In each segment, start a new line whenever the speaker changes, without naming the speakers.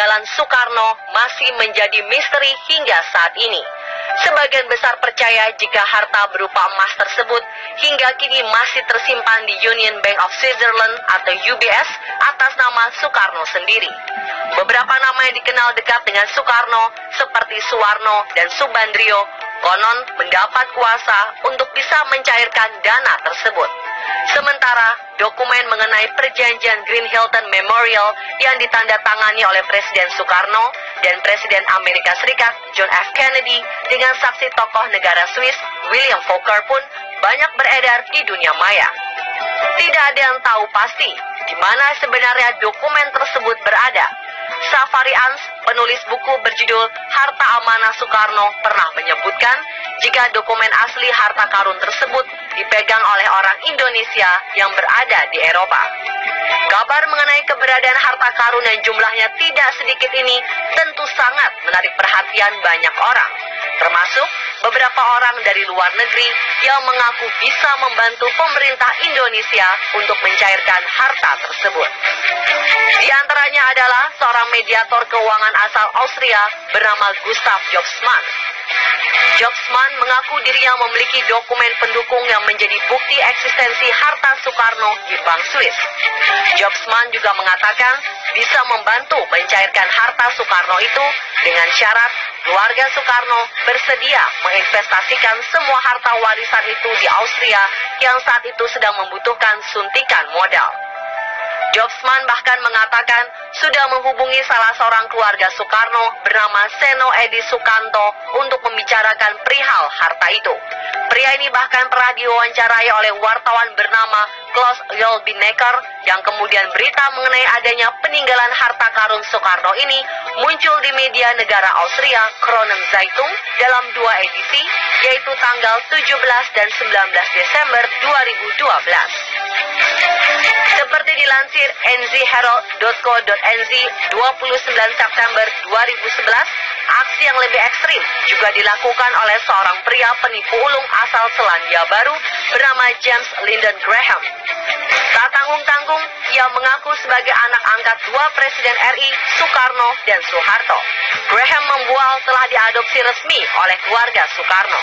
peninggalan Soekarno masih menjadi misteri hingga saat ini. Sebagian besar percaya jika harta berupa emas tersebut hingga kini masih tersimpan di Union Bank of Switzerland atau UBS atas nama Soekarno sendiri. Beberapa nama yang dikenal dekat dengan Soekarno seperti Suwarno dan Subandrio konon mendapat kuasa untuk bisa mencairkan dana tersebut. Sementara dokumen mengenai perjanjian Green Hilton Memorial yang ditandatangani oleh Presiden Soekarno dan Presiden Amerika Serikat John F. Kennedy dengan saksi tokoh negara Swiss William Fokker pun banyak beredar di dunia maya. Tidak ada yang tahu pasti di mana sebenarnya dokumen tersebut berada. Safari Ans, penulis buku berjudul Harta Amanah Soekarno, pernah menyebutkan jika dokumen asli harta karun tersebut dipegang oleh orang Indonesia yang berada di Eropa. Kabar mengenai keberadaan harta karun yang jumlahnya tidak sedikit ini tentu sangat menarik perhatian banyak orang, termasuk beberapa orang dari luar negeri yang mengaku bisa membantu pemerintah Indonesia untuk mencairkan harta tersebut. Di antaranya adalah seorang mediator keuangan asal Austria bernama Gustav Jobsmann. Jobsmann mengaku dirinya memiliki dokumen pendukung yang menjadi bukti eksistensi harta Soekarno di Bank Swiss. Jobsmann juga mengatakan bisa membantu mencairkan harta Soekarno itu dengan syarat keluarga Soekarno bersedia menginvestasikan semua harta warisan itu di Austria yang saat itu sedang membutuhkan suntikan modal. Jobsmann bahkan mengatakan sudah menghubungi salah seorang keluarga Soekarno bernama Seno Edi Sukanto untuk membicarakan perihal harta itu. Pria ini bahkan pernah diwawancarai oleh wartawan bernama Klaus Yolbinecker yang kemudian berita mengenai adanya peninggalan harta karun Soekarno ini muncul di media negara Austria Kronen Zeitung dalam 2 edisi, yaitu tanggal 17 dan 19 Desember 2012. Seperti dilansir nzherald.co.nz 29 September 2011, aksi yang lebih ekstrim juga dilakukan oleh seorang pria penipu ulung asal Selandia Baru bernama James Lyndon Graham. Tak tanggung-tanggung, ia mengaku sebagai anak angkat dua Presiden RI, Soekarno dan Soeharto. Graham membual telah diadopsi resmi oleh keluarga Soekarno.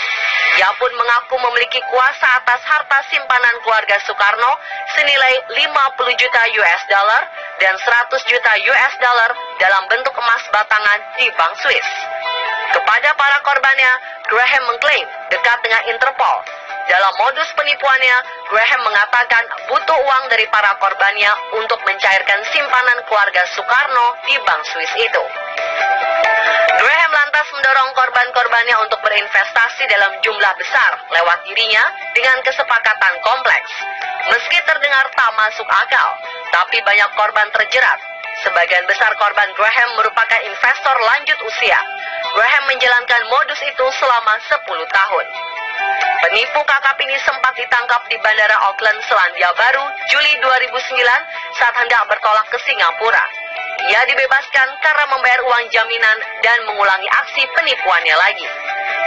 Ia pun mengaku memiliki kuasa atas harta simpanan keluarga Soekarno senilai 50 juta US dollar dan 100 juta US dollar dalam bentuk emas batangan di Bank Swiss. Kepada para korbannya, Graham mengklaim dekat dengan Interpol. Dalam modus penipuannya, Graham mengatakan butuh uang dari para korbannya untuk mencairkan simpanan keluarga Soekarno di Bank Swiss itu. Graham lantas mendorong korban-korbannya untuk berinvestasi dalam jumlah besar lewat dirinya dengan kesepakatan kompleks. Meski terdengar tak masuk akal, tapi banyak korban terjerat. Sebagian besar korban Graham merupakan investor lanjut usia. Graham menjalankan modus itu selama 10 tahun. Penipu kakap ini sempat ditangkap di Bandara Auckland, Selandia Baru, Juli 2009 saat hendak bertolak ke Singapura. Ia dibebaskan karena membayar uang jaminan dan mengulangi aksi penipuannya lagi.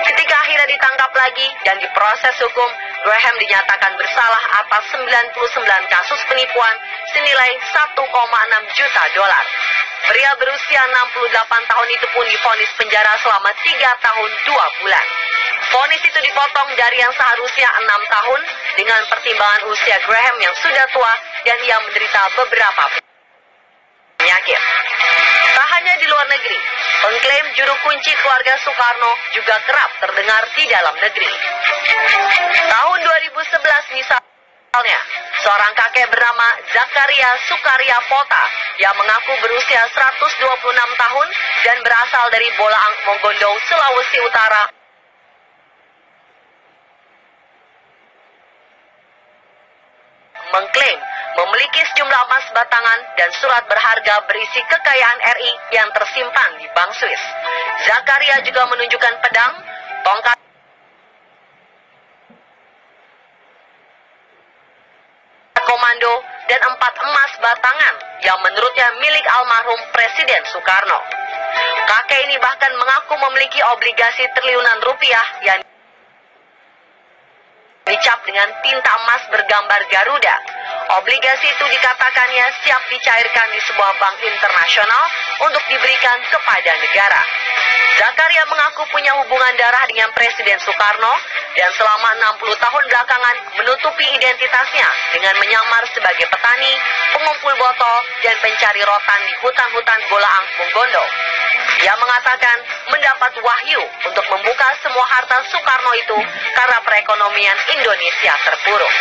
Ketika akhirnya ditangkap lagi dan diproses hukum, Graham dinyatakan bersalah atas 99 kasus penipuan senilai 1,6 juta dolar. Pria berusia 68 tahun itu pun divonis penjara selama 3 tahun 2 bulan. Vonis itu dipotong dari yang seharusnya 6 tahun dengan pertimbangan usia Graham yang sudah tua dan ia menderita beberapa penyakit. Tak hanya di luar negeri, pengklaim juru kunci keluarga Soekarno juga kerap terdengar di dalam negeri. Tahun 2011 misalnya, seorang kakek bernama Zakaria Sukarya Pota yang mengaku berusia 126 tahun dan berasal dari Bolaang Mongondo, Sulawesi Utara, mengklaim memiliki sejumlah emas batangan dan surat berharga berisi kekayaan RI yang tersimpan di Bank Swiss. Zakaria juga menunjukkan pedang, tongkat komando, dan 4 emas batangan yang menurutnya milik almarhum Presiden Soekarno. Kakek ini bahkan mengaku memiliki obligasi triliunan rupiah yang dicap dengan tinta emas bergambar Garuda. Obligasi itu dikatakannya siap dicairkan di sebuah bank internasional untuk diberikan kepada negara. Zakaria mengaku punya hubungan darah dengan Presiden Soekarno dan selama 60 tahun belakangan menutupi identitasnya dengan menyamar sebagai petani, pengumpul botol, dan pencari rotan di hutan-hutan Bolaang Munggondo. Ia mengatakan mendapat wahyu untuk membuka semua harta Soekarno itu karena perekonomian Indonesia terpuruk.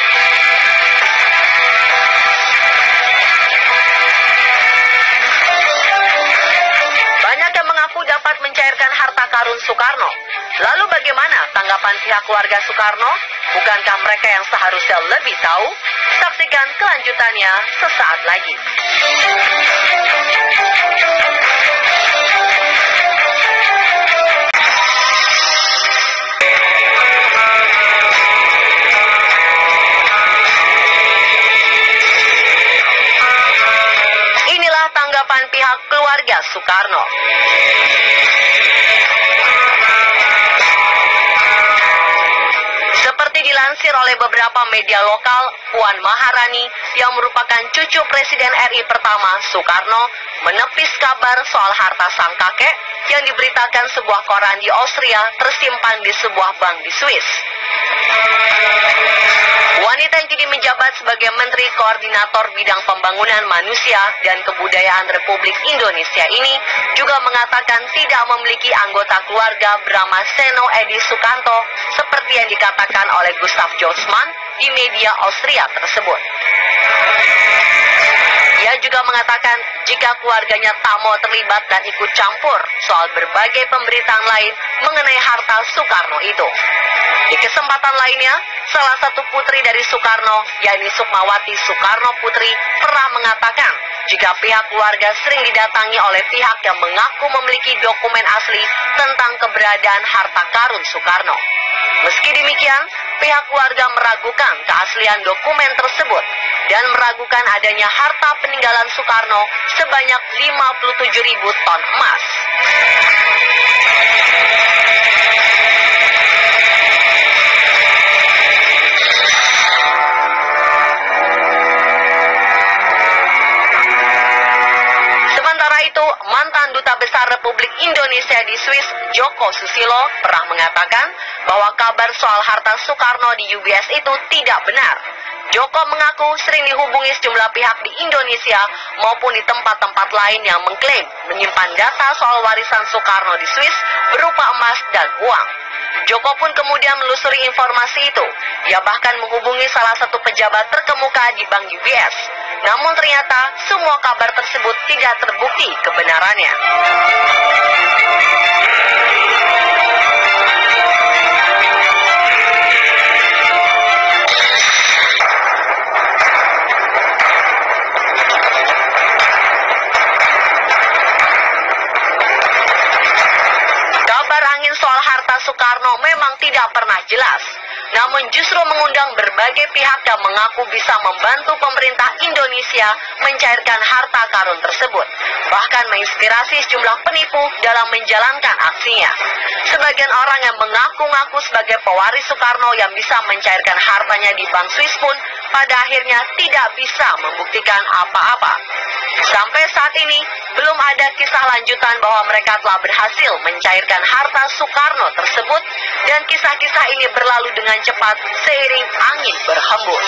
Banyak yang mengaku dapat mencairkan harta karun Soekarno. Lalu bagaimana tanggapan pihak keluarga Soekarno? Bukankah mereka yang seharusnya lebih tahu? Saksikan kelanjutannya sesaat lagi. Inilah tanggapan pihak keluarga Soekarno. Seperti dilansir oleh beberapa media lokal, Puan Maharani yang merupakan cucu Presiden RI pertama Soekarno menepis kabar soal harta sang kakek yang diberitakan sebuah koran di Austria tersimpan di sebuah bank di Swiss. Wanita yang kini menjabat sebagai Menteri Koordinator Bidang Pembangunan Manusia dan Kebudayaan Republik Indonesia ini juga mengatakan tidak memiliki anggota keluarga bernama Seno Edi Sukanto seperti yang dikatakan oleh Gustav Josman di media Austria tersebut. Ia juga mengatakan jika keluarganya tak mau terlibat dan ikut campur soal berbagai pemberitaan lain mengenai harta Soekarno itu. Di kesempatan lainnya, salah satu putri dari Soekarno, yakni Sukmawati Soekarno Putri, pernah mengatakan jika pihak keluarga sering didatangi oleh pihak yang mengaku memiliki dokumen asli tentang keberadaan harta karun Soekarno. Meski demikian, pihak keluarga meragukan keaslian dokumen tersebut dan meragukan adanya harta peninggalan Soekarno sebanyak 57.000 ton emas. Sementara itu, mantan Duta Besar Republik Indonesia di Swiss, Joko Susilo, pernah mengatakan bahwa kabar soal harta Soekarno di UBS itu tidak benar. Joko mengaku sering dihubungi sejumlah pihak di Indonesia maupun di tempat-tempat lain yang mengklaim menyimpan data soal warisan Soekarno di Swiss berupa emas dan uang. Joko pun kemudian menelusuri informasi itu. Ia bahkan menghubungi salah satu pejabat terkemuka di Bank UBS. Namun ternyata semua kabar tersebut tidak terbukti kebenarannya. Kabar angin soal harta Soekarno memang tidak pernah jelas, namun justru mengundang berbagai pihak yang mengaku bisa membantu pemerintah Indonesia mencairkan harta karun tersebut, bahkan menginspirasi sejumlah penipu dalam menjalankan aksinya. Sebagian orang yang mengaku-ngaku sebagai pewaris Soekarno yang bisa mencairkan hartanya di Bank Swiss pun pada akhirnya tidak bisa membuktikan apa-apa. Sampai saat ini, belum ada kisah lanjutan bahwa mereka telah berhasil mencairkan harta Soekarno tersebut, dan kisah-kisah ini berlalu dengan cepat seiring angin berhembus.